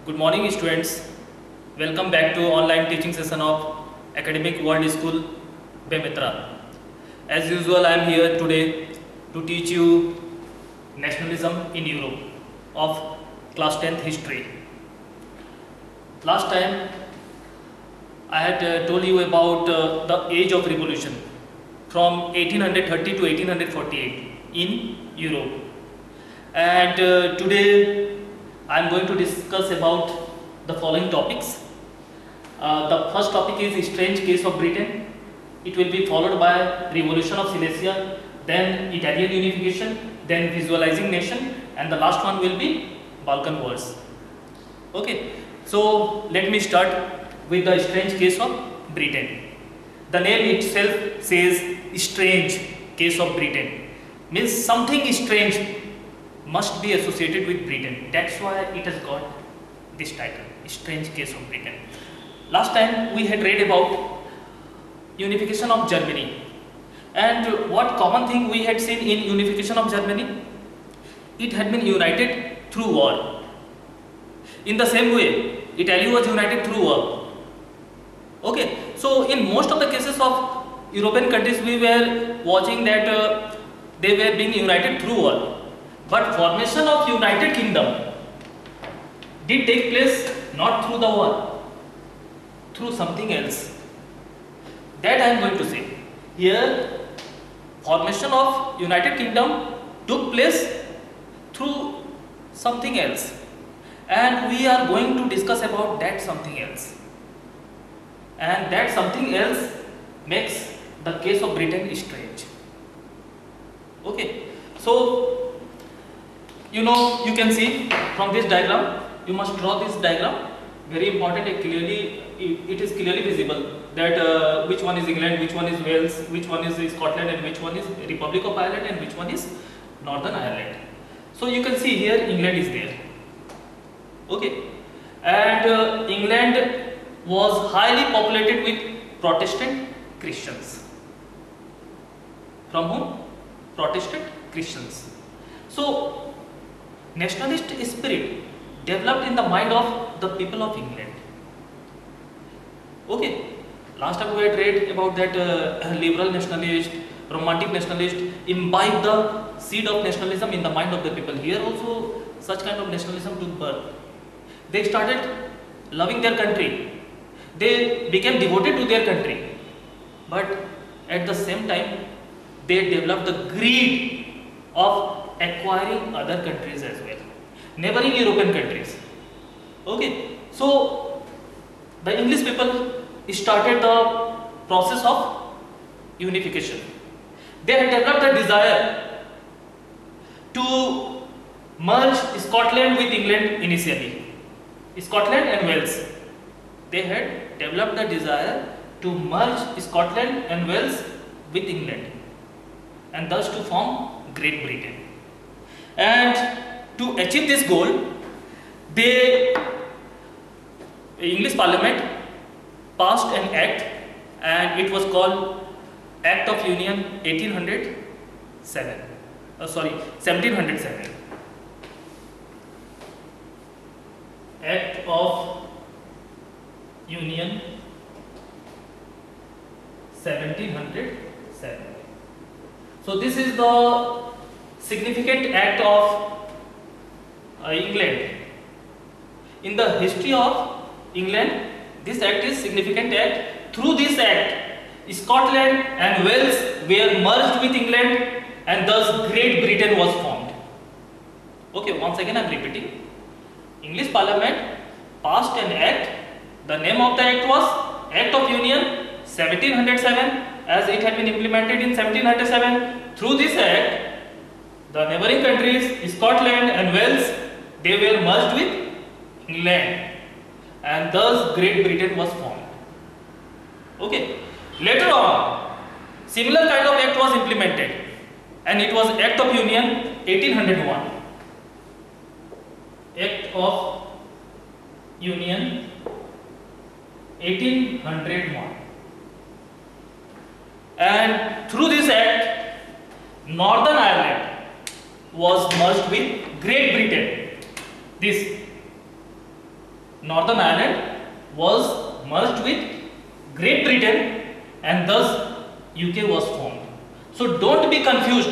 Good morning students. Welcome back to online teaching session of Academic World School Bemitra. As usual, I am here today to teach you nationalism in Europe of class 10th history. Last time I had told you about the age of revolution from 1830 to 1848 in Europe, and today I am going to discuss about the following topics. The first topic is strange case of Britain. It will be followed by revolution of Silesia, then Italian unification, then visualizing nation, and the last one will be Balkan Wars. Okay, so let me start with the strange case of Britain. The name itself says strange case of Britain, means something strange must be associated with Britain. That's why it has got this title, strange case of Britain. Last time we had read about unification of Germany, and what common thing we had seen in unification of Germany? It had been united through war. In the same way, Italy was united through war. Okay, so in most of the cases of European countries, we were watching that they were being united through war. But formation of United Kingdom did take place not through the war, through something else. That I am going to say. Here, formation of United Kingdom took place through something else, and we are going to discuss about that something else. And that something else makes the case of Britain strange. Okay, so you can see from this diagram, you must draw this diagram, very important. It is clearly visible that which one is England, which one is Wales, which one is Scotland, and which one is Republic of Ireland, and which one is Northern Ireland. So you can see here England is there. Okay, and England was highly populated with Protestant Christians. From whom? Protestant Christians. So nationalist spirit developed in the mind of the people of England. Okay, last time we had read about that liberal nationalist, romantic nationalist imbibed the seed of nationalism in the mind of the people. Here also such kind of nationalism took birth. They started loving their country. They became devoted to their country. But at the same time, they developed the greed of acquiring other countries as well, neighboring European countries. Okay, so the English people started the process of unification. They had developed a desire to merge Scotland with England initially. Scotland and Wales. They had developed the desire to merge Scotland and Wales with England, and thus to form Great Britain. And to achieve this goal, the English Parliament passed an act, and it was called Act of Union 1707. Act of Union 1707. So this is the significant act of England. In the history of England, this act is significant act. Through this act, Scotland and Wales were merged with England, and thus Great Britain was formed. Okay, once again I am repeating. English Parliament passed an act. The name of the act was Act of Union 1707, as it had been implemented in 1707. Through this act, the neighboring countries, Scotland and Wales, they were merged with England, and thus Great Britain was formed. Okay. Later on, similar kind of act was implemented, and it was Act of Union 1801. Act of Union 1801. And through this act, Northern Ireland was merged with Great Britain. This Northern Ireland was merged with Great Britain and thus UK was formed. So don't be confused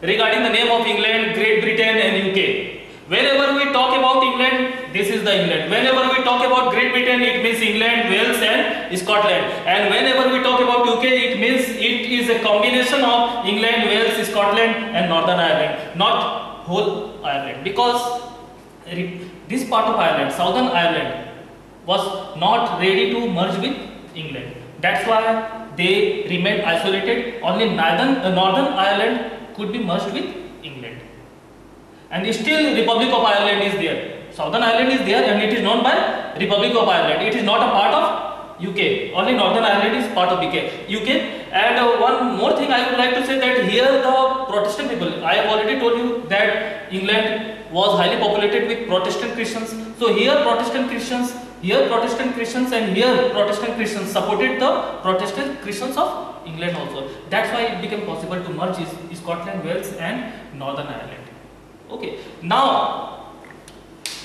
regarding the name of England, Great Britain and UK. Whenever we talk about England, this is the England. Whenever we talk about Great Britain, it means England, Wales and Scotland. And whenever we talk about UK, it means it is a combination of England, Wales, Scotland and Northern Ireland, not whole Ireland. Because this part of Ireland, Southern Ireland, was not ready to merge with England. That's why they remained isolated. Only Northern Ireland could be merged with England. And still Republic of Ireland is there. Southern Ireland is there and it is known by Republic of Ireland. It is not a part of UK. Only Northern Ireland is part of UK. And one more thing I would like to say, that here the Protestant people, I have already told you that England was highly populated with Protestant Christians. So here Protestant Christians and here Protestant Christians supported the Protestant Christians of England also. That's why it became possible to merge Scotland, Wales and Northern Ireland. Okay, now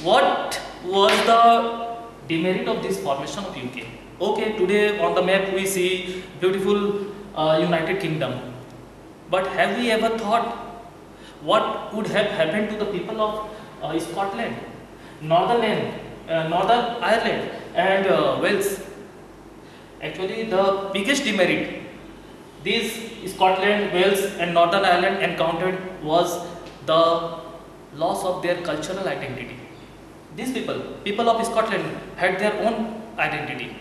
what was the demerit of this formation of UK? Okay, today on the map we see beautiful United Kingdom, but have we ever thought what would have happened to the people of Scotland, Northern Ireland and Wales? Actually, the biggest demerit these Scotland, Wales and Northern Ireland encountered was the loss of their cultural identity. These people of Scotland had their own identity,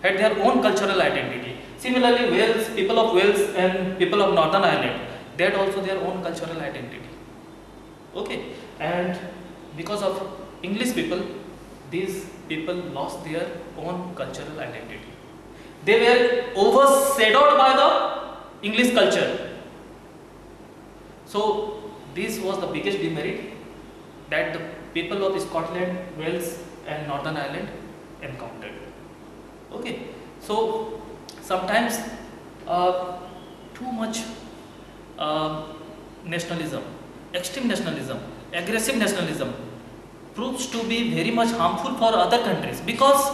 had their own cultural identity. Similarly, people of Wales and people of Northern Ireland, they had also their own cultural identity. Okay, and because of English people, these people lost their own cultural identity. They were overshadowed by the English culture. So this was the biggest demerit that the people of Scotland, Wales and Northern Ireland encountered. Okay, so sometimes too much nationalism, extreme nationalism, aggressive nationalism proves to be very much harmful for other countries, because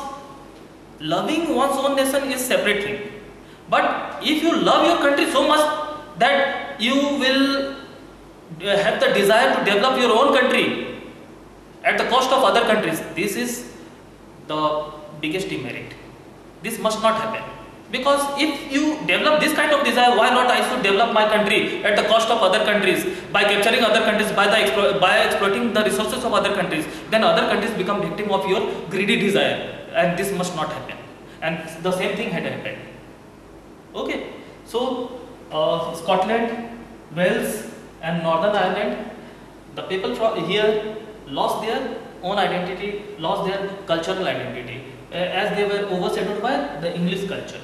loving one's own nation is separate thing. But if you love your country so much that you will have the desire to develop your own country at the cost of other countries, this is the biggest demerit. This must not happen, because if you develop this kind of desire, why not I should develop my country at the cost of other countries, by capturing other countries, by exploiting the resources of other countries? Then other countries become victim of your greedy desire, and this must not happen. And the same thing had happened. Okay, so Scotland, Wales and Northern Ireland, the people from here lost their own identity, lost their cultural identity, as they were overshadowed by the English culture.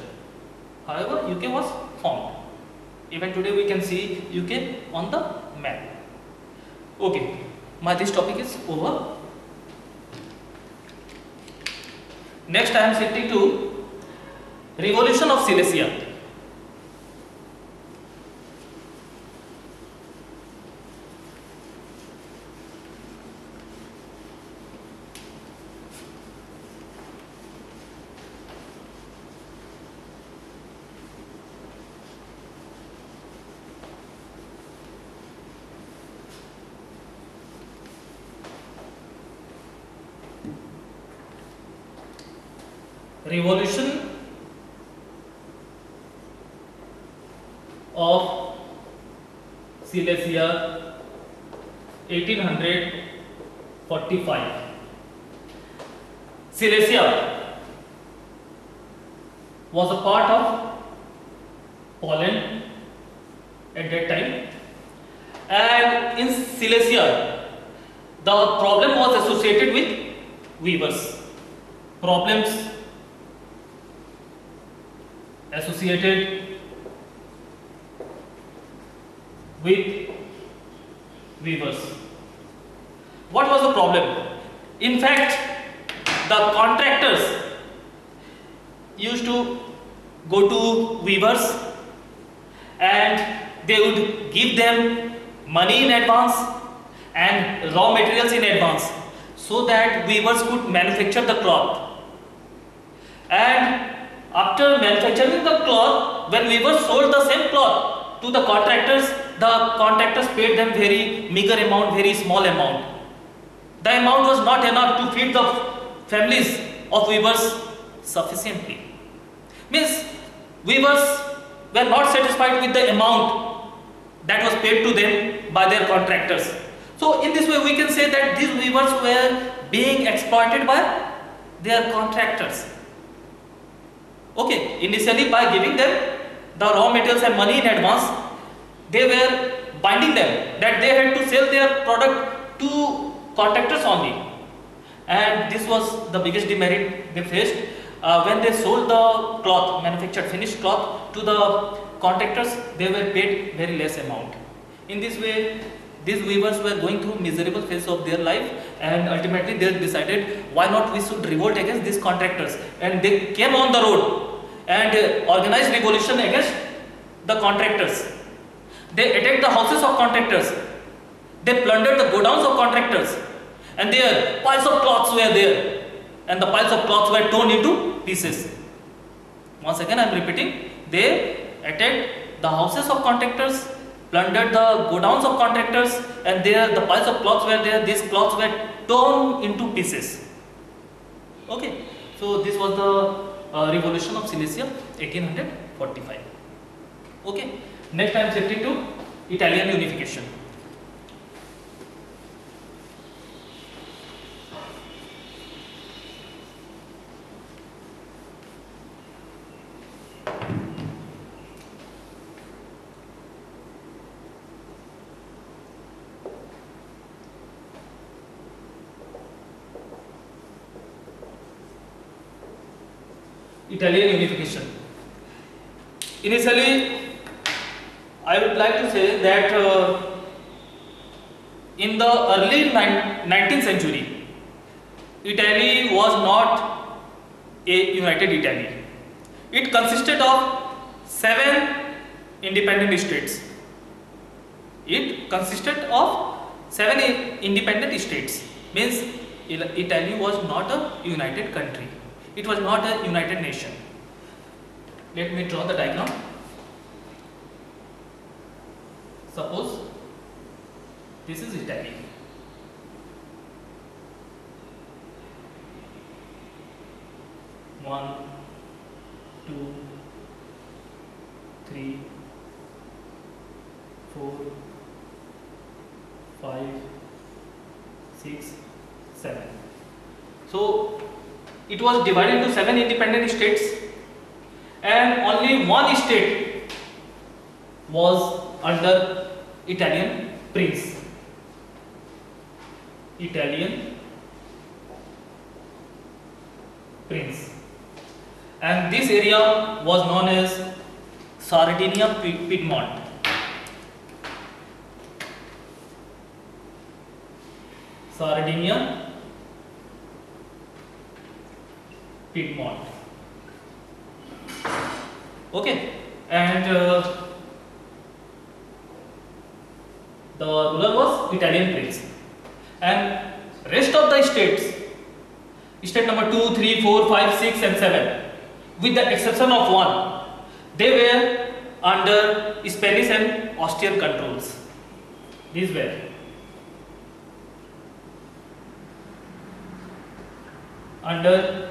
However, UK was formed. Even today we can see UK on the map. Okay, this topic is over. Next I am shifting to Revolution of Silesia. Revolution of Silesia 1845. Silesia was a part of Poland at that time, and in Silesia the problem was associated with weavers. Problems associated with weavers. What was the problem? In fact, the contractors used to go to weavers and they would give them money in advance and raw materials in advance, so that weavers could manufacture the cloth. And after manufacturing the cloth, when weavers sold the same cloth to the contractors paid them very meager amount, very small amount. The amount was not enough to feed the families of weavers sufficiently. Means weavers were not satisfied with the amount that was paid to them by their contractors. So in this way we can say that these weavers were being exploited by their contractors. Okay, initially by giving them the raw materials and money in advance, they were binding them that they had to sell their product to contractors only. And this was the biggest demerit they faced. When they sold the cloth, manufactured finished cloth to the contractors, they were paid very less amount. In this way, these weavers were going through miserable phase of their life, and ultimately they decided why not we should revolt against these contractors, and they came on the road and organized revolution against the contractors. They attacked the houses of contractors, they plundered the godowns of contractors, and there piles of cloths were there, and the piles of cloths were torn into pieces. Once again I am repeating, they attacked the houses of contractors, plundered the godowns of contractors, and there the piles of cloths were there, these cloths were torn into pieces. Okay, so this was the revolution of Silesia 1845. Okay, next I am shifting to Italian unification. Italian unification. Initially, I would like to say that in the early 19th century, Italy was not a united Italy. It consisted of 7 independent states. It consisted of 7 independent states. Means Italy was not a united country. It was not a united nation. Let me draw the diagram. Suppose this is Italy. One, two, three, 4, 5, 6, 7. So it was divided into 7 independent states, and only one state was under Italian prince. Italian prince. And this area was known as Sardinia Piedmont. Sardinia Piedmont. Okay, and the ruler was Italian prince, and rest of the states, state number 2, 3, 4, 5, 6 and 7, with the exception of one, they were under Spanish and Austrian controls. These were under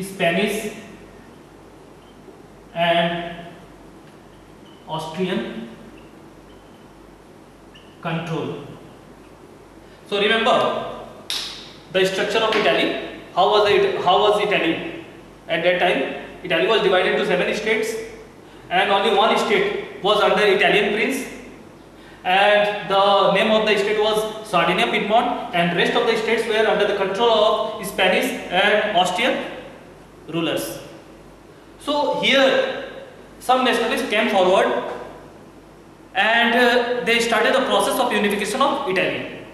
Spanish and Austrian control. So remember the structure of Italy. How was Italy at that time? Italy was divided into 7 states, and only one state was under Italian prince, and the name of the state was Sardinia Piedmont, and rest of the states were under the control of Spanish and Austrian rulers. So here some nationalists came forward and they started the process of unification of Italy.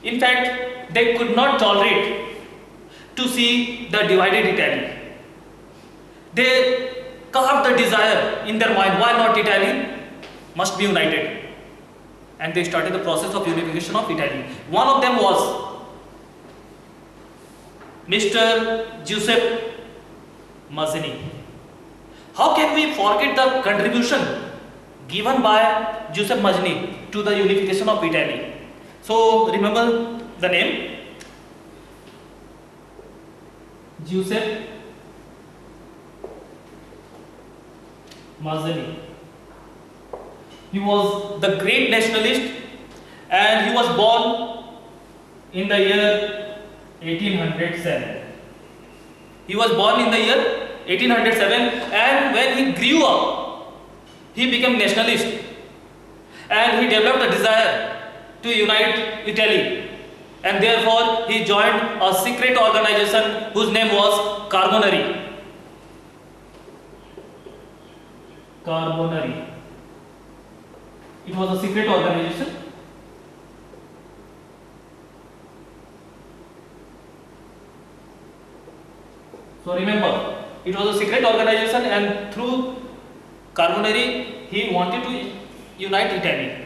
In fact, they could not tolerate to see the divided Italy. They carved the desire in their mind, why not Italy must be united, and they started the process of unification of Italy. One of them was Mr. Giuseppe Mazzini. How can we forget the contribution given by Giuseppe Mazzini to the unification of Italy? So remember the name Giuseppe Mazzini. He was the great nationalist and he was born in the year 1807. He was born in the year 1807, and when he grew up, he became nationalist and he developed a desire to unite Italy, and therefore he joined a secret organization whose name was Carbonari. Carbonari. It was a secret organization. So remember, it was a secret organization, and through Carbonari he wanted to unite Italy.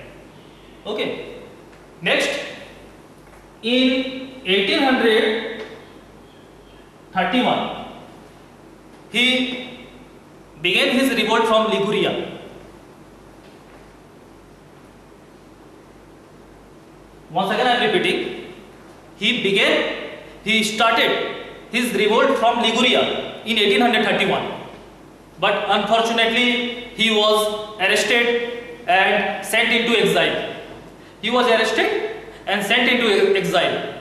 Okay. Next, in 1831, he began his revolt from Liguria. Once again I am repeating, he started his revolt from Liguria in 1831, but unfortunately he was arrested and sent into exile. He was arrested and sent into exile,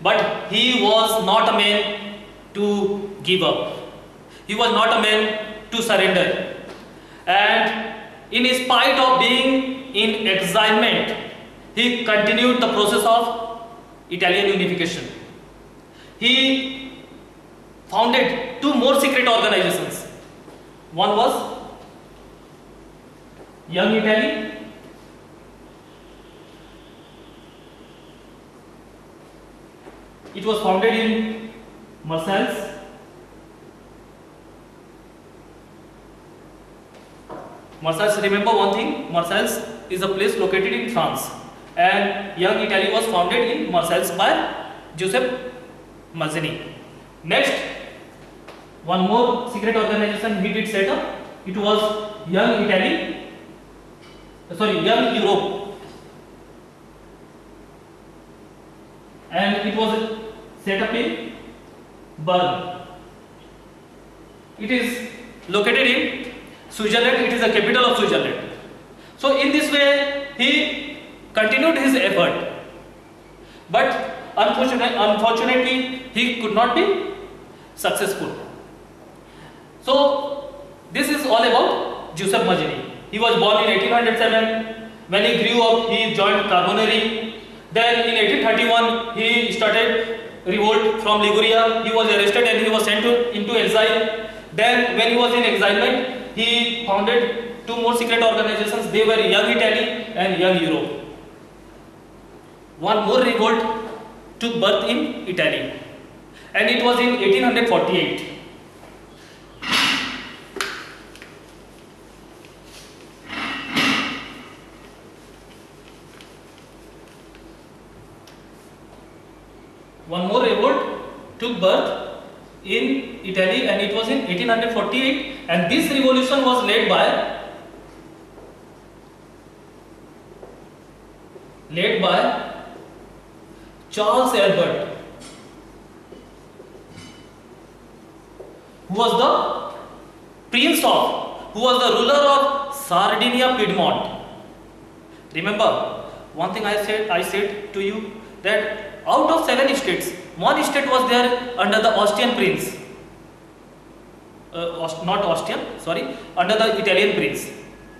but he was not a man to give up. He was not a man to surrender, and in spite of being in exilement, he continued the process of Italian unification. He founded two more secret organizations. One was Young Italy, it was founded in Marseille. Marseille, remember one thing, Marseille is a place located in France, and Young Italy was founded in Marseille by Giuseppe Mazzini. Next, one more secret organization he did set up. It was Young Europe, and it was set up in Bern. It is located in Switzerland. It is the capital of Switzerland. So in this way he continued his effort, but unfortunately he could not be successful. So this is all about Giuseppe Mazzini. He was born in 1807. When he grew up, he joined Carbonari. Then in 1831 he started revolt from Liguria. He was arrested and he was sent into exile. Then when he was in exilement, he founded two more secret organizations. They were Young Italy and Young Europe. One more revolt took birth in Italy, and it was in 1848. One more revolt took birth in Italy, and it was in 1848, and this revolution was led by Charles Albert, who was the ruler of Sardinia Piedmont. Remember one thing I said to you, that out of 7 states, one state was there under the Austrian prince, under the Italian prince,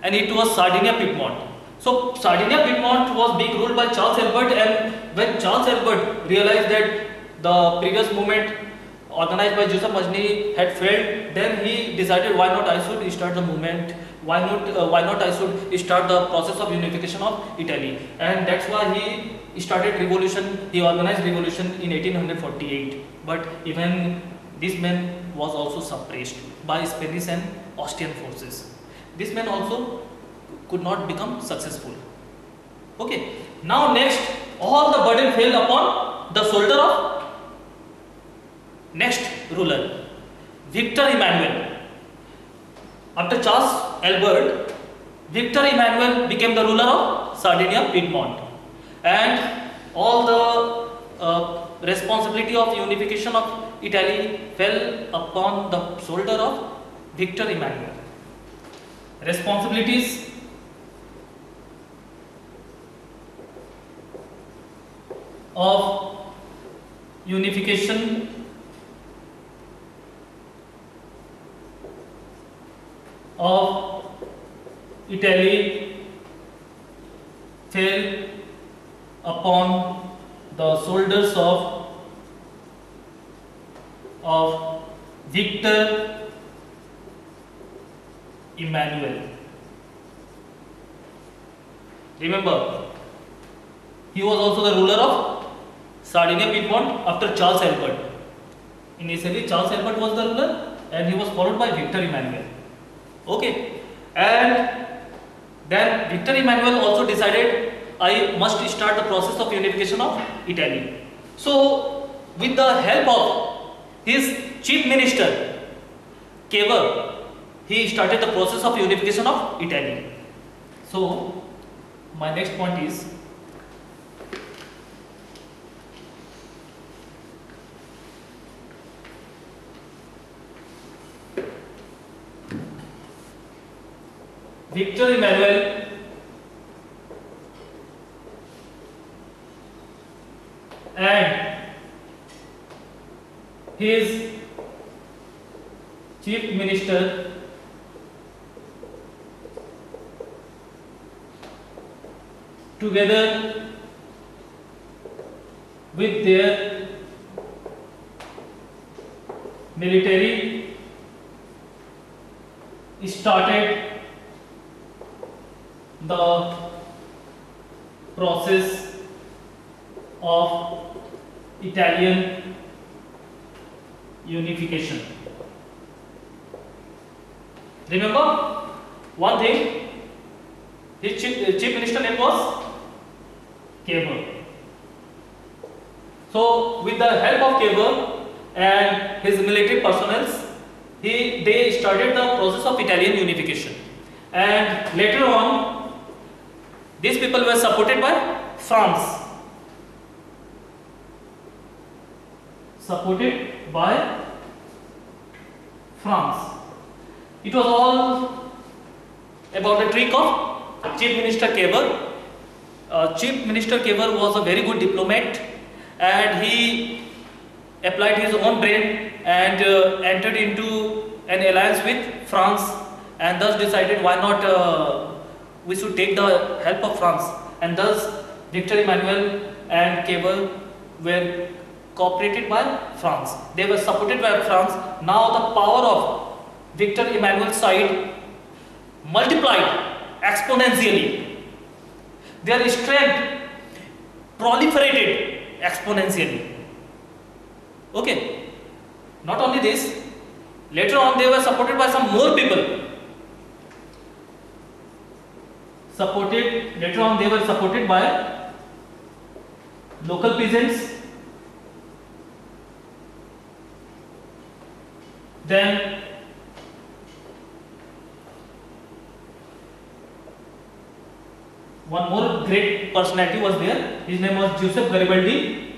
and it was Sardinia Piedmont. So Sardinia Piedmont was being ruled by Charles Albert, and when Charles Albert realized that the previous movement organized by Giuseppe Mazzini had failed, then he decided, why not I should start the movement, why not I should start the process of unification of Italy, and that's why he started revolution. He organized revolution in 1848, but even this man was also suppressed by Spanish and Austrian forces. This man also could not become successful. Okay, now next, all the burden fell upon the shoulder of next ruler, Victor Emmanuel. After Charles Albert, Victor Emmanuel became the ruler of Sardinia Piedmont, and all the responsibility of unification of Italy fell upon the shoulder of Victor Emmanuel. Responsibilities of unification of Italy fell upon the shoulders of Victor Emmanuel. Remember, he was also the ruler of Sardinia Piedmont after Charles Albert. Initially, Charles Albert was the ruler, and he was followed by Victor Emmanuel. Okay, and then Victor Emmanuel also decided, I must start the process of unification of Italy. So, with the help of his chief minister, Cavour, he started the process of unification of Italy. So, my next point is Victor Emmanuel and his chief minister together with their military started the process of Italian unification. Remember one thing, his chief minister name was Cavour. So with the help of Cavour and his military personnel, they started the process of Italian unification. And later on, these people were supported by France. Supported by France. It was all about the trick of Chief Minister Cavour. Chief Minister Cavour was a very good diplomat, and he applied his own brain and entered into an alliance with France, and thus decided why not we should take the help of France, and thus Victor Emmanuel and Cavour were cooperated by France. They were supported by France. Now the power of Victor Emmanuel's side multiplied exponentially. Their strength proliferated exponentially. Okay. Not only this, later on they were supported by some more people. Later on they were supported by local peasants, then one more great personality was there. His name was Giuseppe Garibaldi.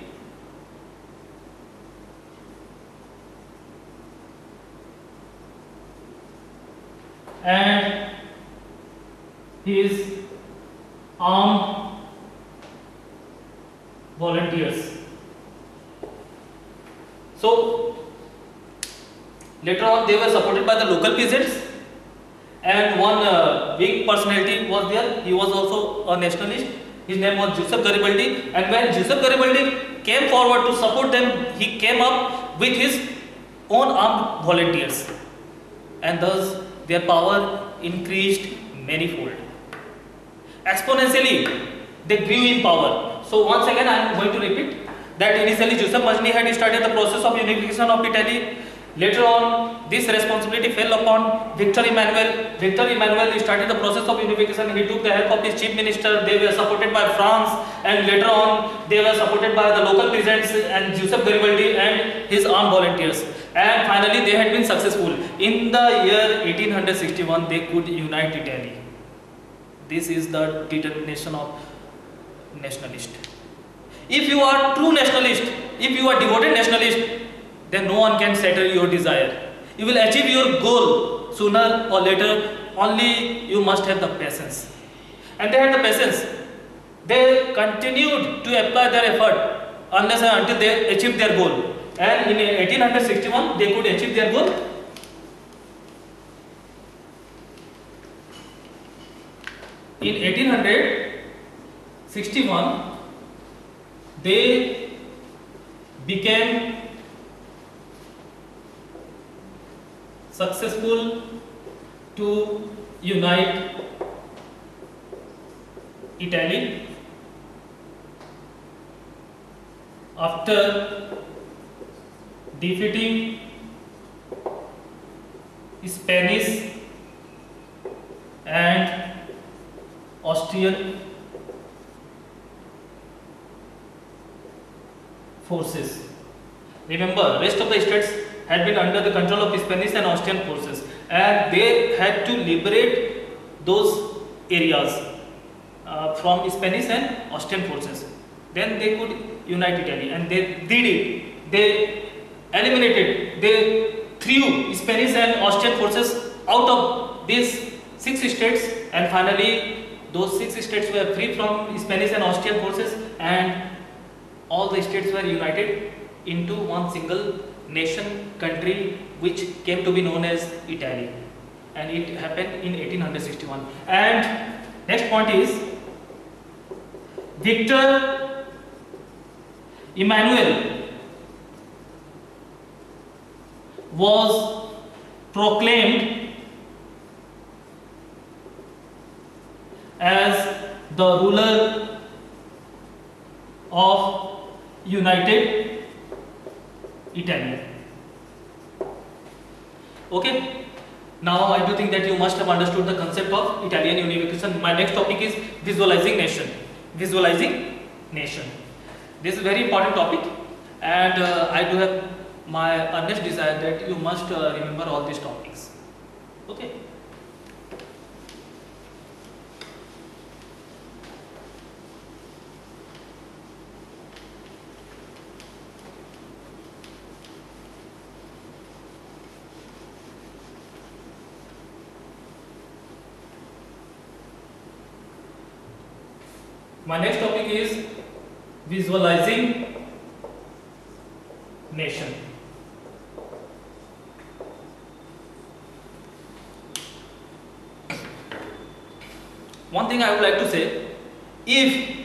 And his armed volunteers. So later on they were supported by the local peasants, and one big personality was there. He was also a nationalist. His name was Giuseppe Garibaldi, and when Giuseppe Garibaldi came forward to support them, he came up with his own armed volunteers, and thus their power increased manifold. Exponentially they grew in power. So once again I am going to repeat that initially Giuseppe Mazzini had started the process of unification of Italy. Later on, this responsibility fell upon Victor Emmanuel. Victor Emmanuel started the process of unification. He took the help of his chief minister. They were supported by France, and later on, they were supported by the local peasants and Joseph Garibaldi and his armed volunteers. And finally, they had been successful. In the year 1861, they could unite Italy. This is the determination of nationalist. If you are true nationalist, if you are devoted nationalist, then no one can settle your desire. You will achieve your goal sooner or later, only you must have the patience. And they had the patience. They continued to apply their effort unless and until they achieved their goal. And in 1861, they could achieve their goal. In 1861, they became successful to unite Italy after defeating Spanish and Austrian forces. Remember, rest of the states had been under the control of Spanish and Austrian forces, and they had to liberate those areas from Spanish and Austrian forces. Then they could unite Italy, and they did it. They eliminated, they threw Spanish and Austrian forces out of these 6 states, and finally those 6 states were free from Spanish and Austrian forces, and all the states were united into one single nation, country, which came to be known as Italy, and it happened in 1861. And next point is Victor Emmanuel was proclaimed as the ruler of United Italy. Okay, now I do think that you must have understood the concept of Italian unification. My next topic is visualizing nation. Visualizing nation. This is a very important topic, and I do have my earnest desire that you must remember all these topics. Okay. My next topic is visualizing nation. One thing I would like to say, if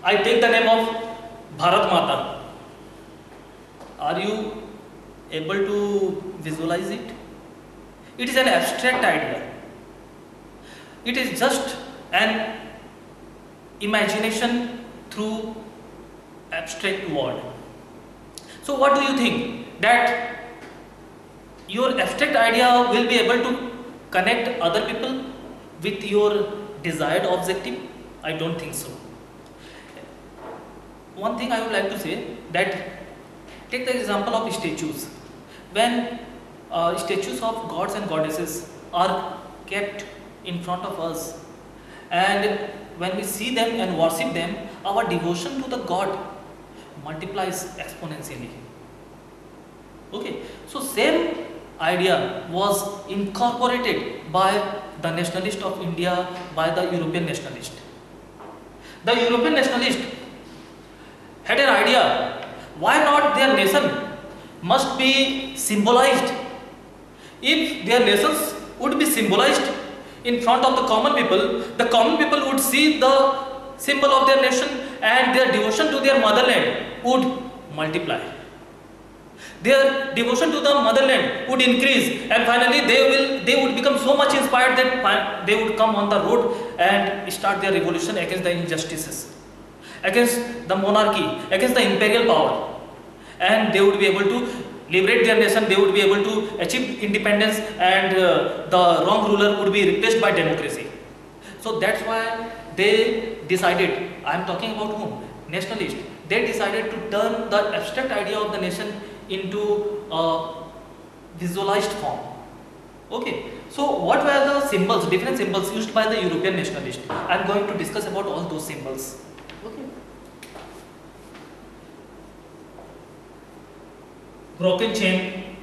I take the name of Bharat Mata, are you able to visualize it? It is an abstract idea. It is just an imagination through abstract word. So what do you think? That your abstract idea will be able to connect other people with your desired objective? I don't think so. One thing I would like to say, that take the example of statues. When statues of gods and goddesses are kept in front of us, and when we see them and worship them, our devotion to the God multiplies exponentially. Okay, so same idea was incorporated by the nationalist of India, by the European nationalist. The European nationalist had an idea, why not their nation must be symbolized? If their nations would be symbolized in front of the common people would see the symbol of their nation, and their devotion to their motherland would multiply. Their devotion to the motherland would increase, and finally they would become so much inspired that they would come on the road and start their revolution against the injustices, against the monarchy, against the imperial power, and they would be able to liberate their nation, they would be able to achieve independence, and the wrong ruler would be replaced by democracy. So that's why they decided, I am talking about whom? Nationalists. They decided to turn the abstract idea of the nation into a visualized form. Okay. So what were the symbols, different symbols used by the European nationalists? I am going to discuss about all those symbols. Okay. Broken chain.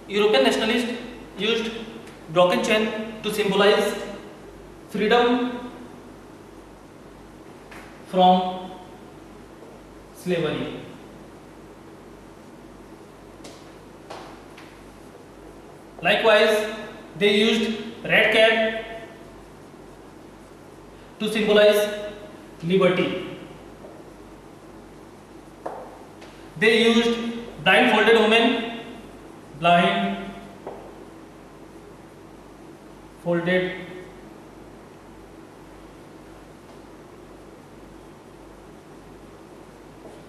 European nationalists used broken chain to symbolize freedom from slavery. Likewise, they used red cap to symbolize liberty. They used blindfolded women, blindfolded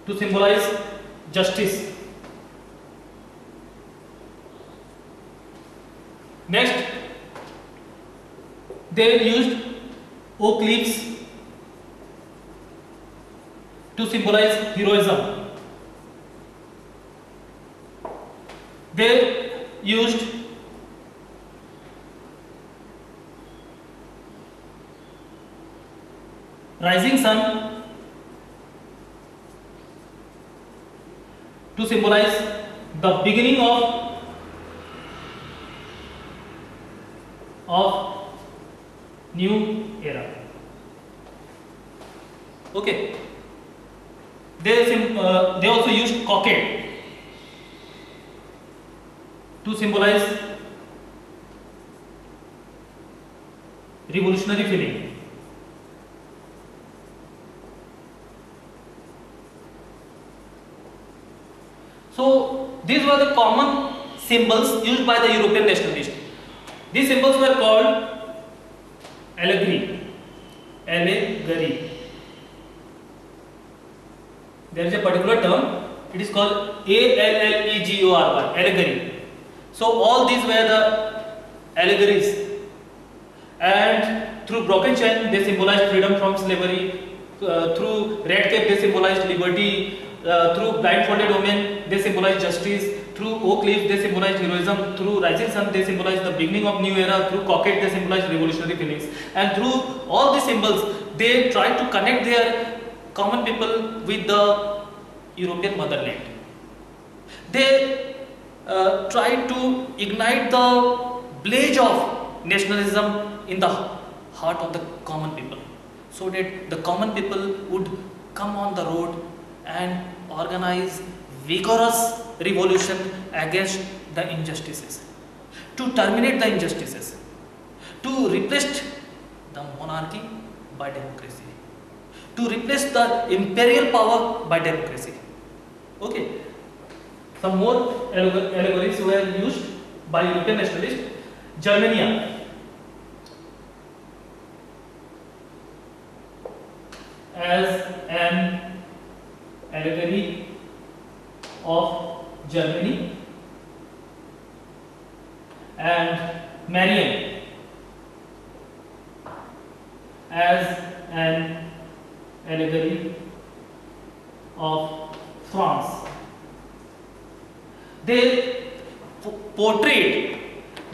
to symbolize justice. Next, they used oak leaves to symbolize heroism. They used rising sun to symbolize the beginning of new era. Okay. They also used cockade to symbolize revolutionary feeling. So these were the common symbols used by the European nationalists. These symbols were called allegory. Allegory. There is a particular term. It is called allegory. Allegory. So all these were the allegories. And through broken chain, they symbolized freedom from slavery. Through red cape, they symbolized liberty. Through blindfolded women, they symbolized justice. Through oak leaf, they symbolized heroism. Through rising sun, they symbolized the beginning of new era. Through cockade, they symbolized revolutionary feelings. And through all these symbols, they tried to connect their common people with the European motherland. They tried to ignite the blaze of nationalism in the heart of the common people, so that the common people would come on the road and organize vigorous revolution against the injustices, to terminate the injustices, to replace the monarchy by democracy, to replace the imperial power by democracy. Okay. Some more allegories were used by European nationalists. Germania. As an allegory of Germany, and Marion as an allegory of France. They portrayed,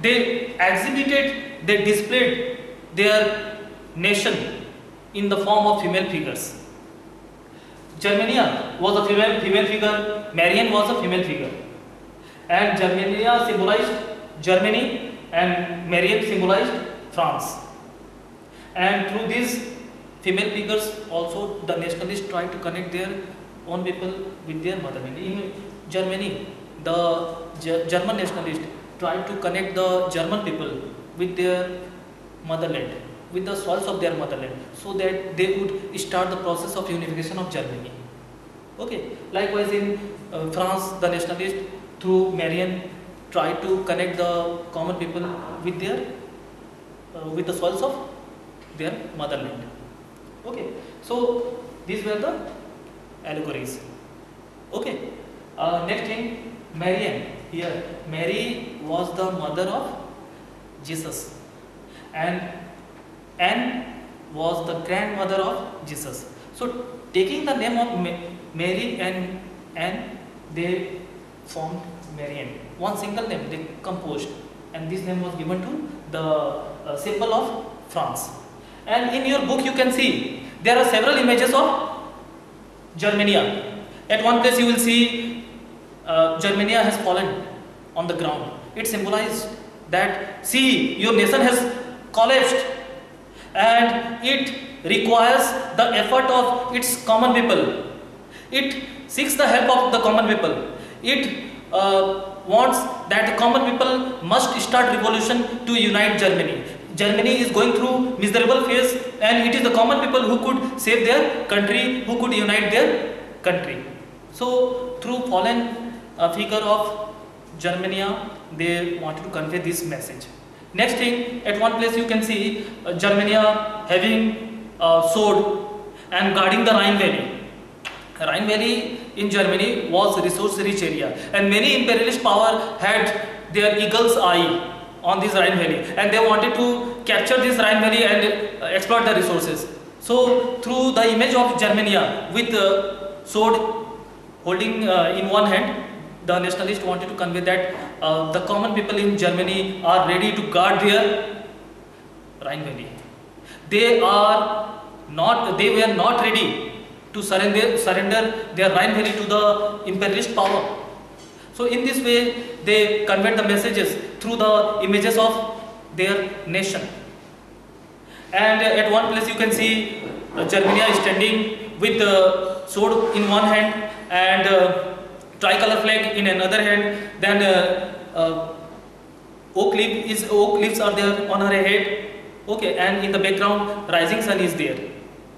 they exhibited, they displayed their nation in the form of female figures. Germania was a female figure, Marion was a female figure, and Germania symbolized Germany and Marion symbolized France. And through these female figures also the nationalists tried to connect their own people with their motherland. In Germany, the German nationalists tried to connect the German people with their motherland, with the soils of their motherland, so that they would start the process of unification of Germany. Okay. Likewise in France, the nationalists through Marion tried to connect the common people with their with the soils of their motherland. Okay. So these were the allegories. Okay. Next thing, Marian. Here, Mary was the mother of Jesus, and Anne was the grandmother of Jesus. So, taking the name of Mary and Anne, they formed Marian. One single name they composed, and this name was given to the symbol of France. And in your book, you can see there are several images of Germania. At one place, you will see Germania has fallen on the ground. It symbolizes that, see, your nation has collapsed, and it requires the effort of its common people. It seeks the help of the common people. It wants that the common people must start revolution to unite Germany. Germany is going through miserable phase, and it is the common people who could save their country, who could unite their country. So, through fallen figure of Germania, they wanted to convey this message. Next thing, at one place you can see Germania having a sword and guarding the Rhine Valley. Rhine Valley in Germany was a resource-rich area, and many imperialist power had their eagle's eye on this Rhine Valley, and they wanted to capture this Rhine Valley and exploit the resources. So, through the image of Germania with sword holding in one hand, the nationalists wanted to convey that the common people in Germany are ready to guard their Rhine Valley. They were not ready to surrender their Rhine Valley to the imperialist power. So in this way, they conveyed the messages through the images of their nation. And at one place you can see Germany is standing with the sword in one hand and tricolor flag in another hand. Then oak leaves are there on her head. Okay, and in the background, rising sun is there.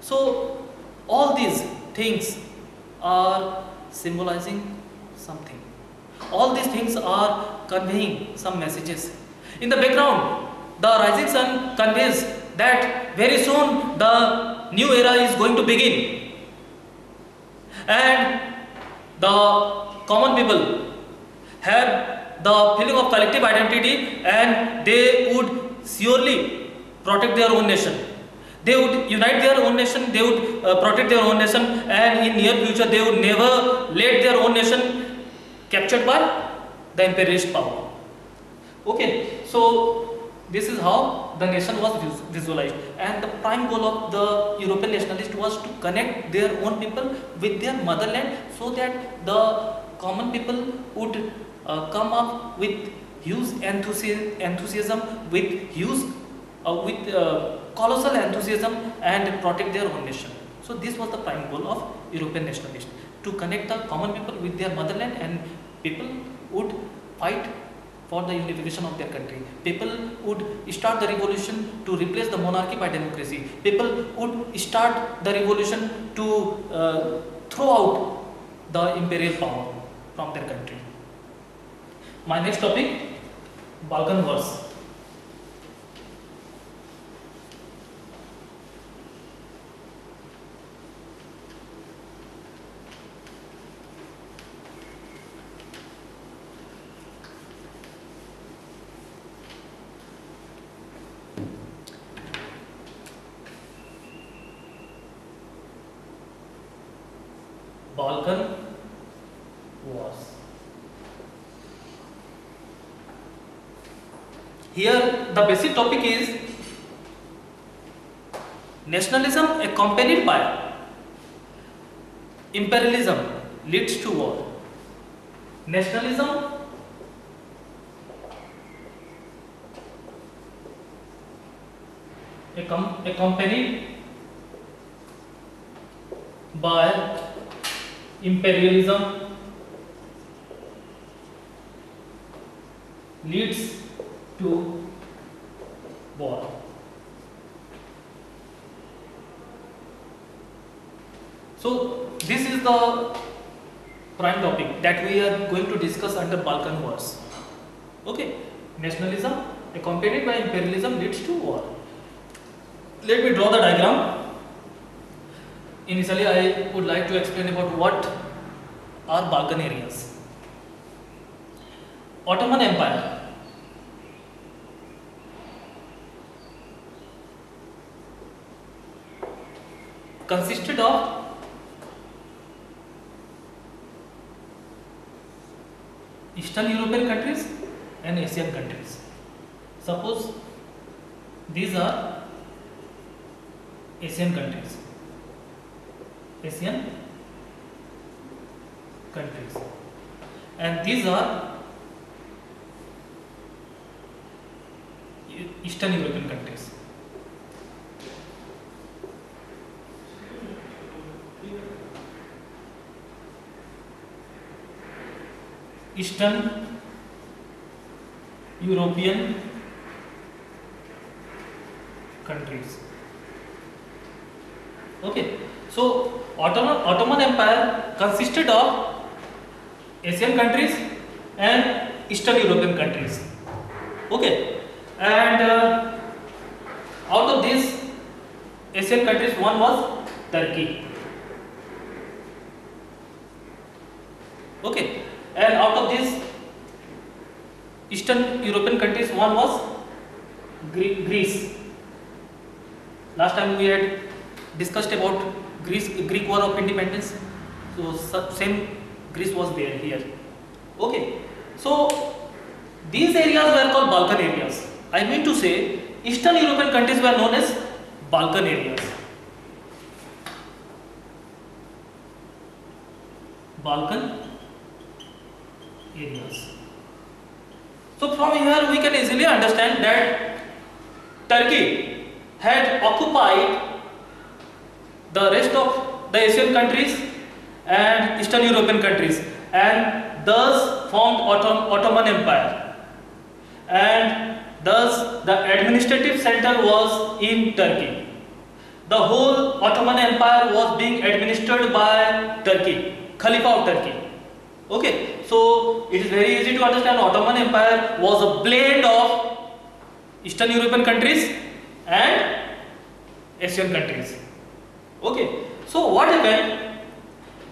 So all these things are symbolizing something. All these things are conveying some messages. In the background, the rising sun conveys that very soon the new era is going to begin, and the common people have the feeling of collective identity, and they would surely protect their own nation. They would unite their own nation, they would protect their own nation, and in near future they would never let their own nation captured by the imperialist power. Okay, so this is how the nation was visualized, and the prime goal of the European nationalists was to connect their own people with their motherland, so that the common people would come up with huge enthusiasm, with colossal enthusiasm, and protect their own nation. So this was the prime goal of European nationalists, to connect the common people with their motherland, and people would fight for the unification of their country. People would start the revolution to replace the monarchy by democracy. People would start the revolution to throw out the imperial power from their country. My next topic, Balkan Wars. Balkan Wars. Here the basic topic is nationalism accompanied by imperialism leads to war. Nationalism accompanied by imperialism leads to war. So this is the prime topic that we are going to discuss under Balkan Wars. Okay, nationalism accompanied by imperialism leads to war. Let me draw the diagram. Initially, I would like to explain about what are Balkan areas. Ottoman Empire consisted of Eastern European countries and Asian countries. Suppose these are Asian countries. Asian countries. And these are Eastern European countries. Eastern European countries. Okay, so Ottoman Empire consisted of Asian countries and Eastern European countries. Okay, and out of these Asian countries, one was Turkey. Okay, and out of these Eastern European countries, one was Greece. Last time we had discussed about Greek War of Independence. So same Greece was there here. Okay, so these areas were called Balkan areas. I mean to say, Eastern European countries were known as Balkan areas. Balkan areas. So from here we can easily understand that Turkey had occupied the rest of the Asian countries and Eastern European countries, and thus formed Ottoman Empire, and thus the administrative center was in Turkey. The whole Ottoman Empire was being administered by Turkey, Khalifa of Turkey. Okay, so it is very easy to understand Ottoman Empire was a blend of Eastern European countries and Asian countries. Okay, so what happened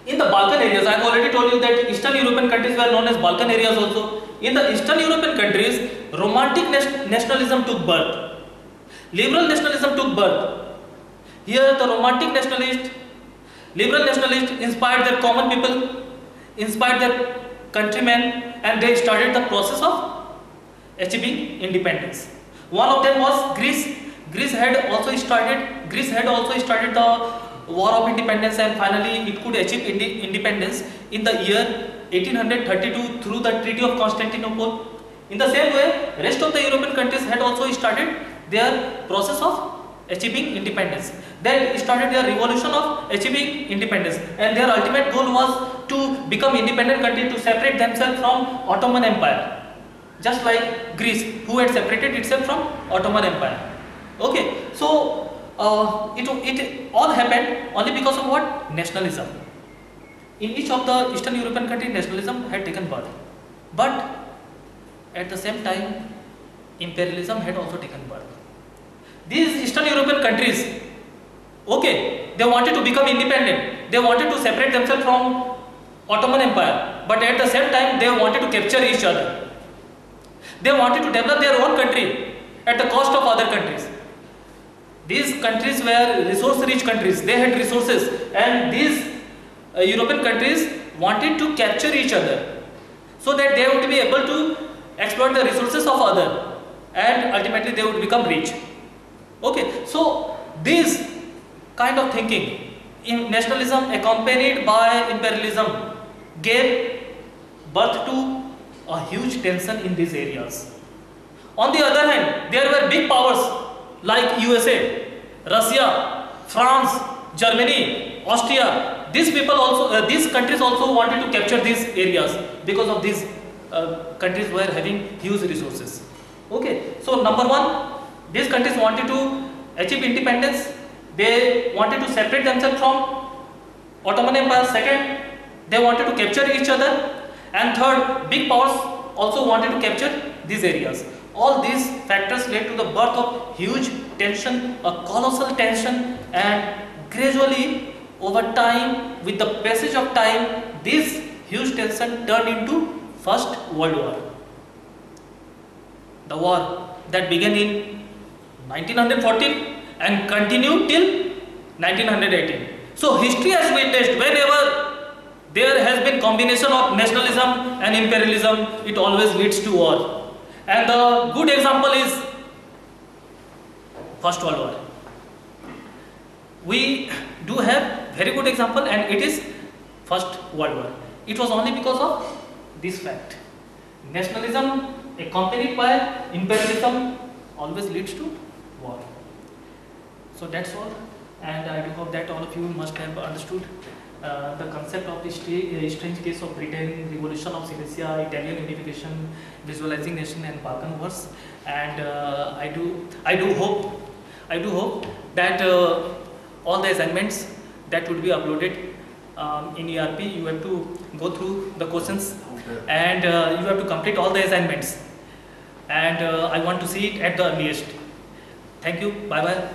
in the Balkan areas? I have already told you that Eastern European countries were known as Balkan areas also. In the Eastern European countries, romantic nationalism took birth. Liberal nationalism took birth. Here the romantic nationalist, liberal nationalists inspired their common people, inspired their countrymen, and they started the process of achieving independence. One of them was Greece. Greece had also started the war of independence, and finally it could achieve independence in the year 1832 through the Treaty of Constantinople. In the same way, rest of the European countries had also started their process of achieving independence. They started their revolution of achieving independence, and their ultimate goal was to become independent country, to separate themselves from Ottoman Empire, just like Greece, who had separated itself from Ottoman Empire. Okay, so it all happened only because of what? Nationalism. In each of the Eastern European countries, nationalism had taken birth, but at the same time, imperialism had also taken birth. These Eastern European countries, okay, they wanted to become independent, they wanted to separate themselves from Ottoman Empire, but at the same time, they wanted to capture each other. They wanted to develop their own country at the cost of other countries. These countries were resource-rich countries, they had resources, and these European countries wanted to capture each other so that they would be able to exploit the resources of other, and ultimately they would become rich. Okay, so this kind of thinking in nationalism accompanied by imperialism gave birth to a huge tension in these areas. On the other hand, there were big powers like USA, Russia, France, Germany, Austria. These countries also wanted to capture these areas because of these countries were having huge resources. Okay, so number one, these countries wanted to achieve independence. They wanted to separate themselves from Ottoman Empire. Second, they wanted to capture each other. And third, big powers also wanted to capture these areas. All these factors led to the birth of huge tension, a colossal tension, and gradually over time, with the passage of time, this huge tension turned into First World War. The war that began in 1914 and continued till 1918. So history has witnessed whenever there has been combination of nationalism and imperialism, it always leads to war. And the good example is First World War. We do have very good example, and it is First World War. It was only because of this fact. Nationalism accompanied by imperialism always leads to war. So that's all, and I do hope that all of you must have understood the concept of the strange case of Britain, revolution of Silesia, Italian unification, visualizing nation, and Balkan Wars. And I do hope that all the assignments that would be uploaded in ERP, you have to go through the questions, and you have to complete all the assignments. And I want to see it at the earliest. Thank you. Bye bye.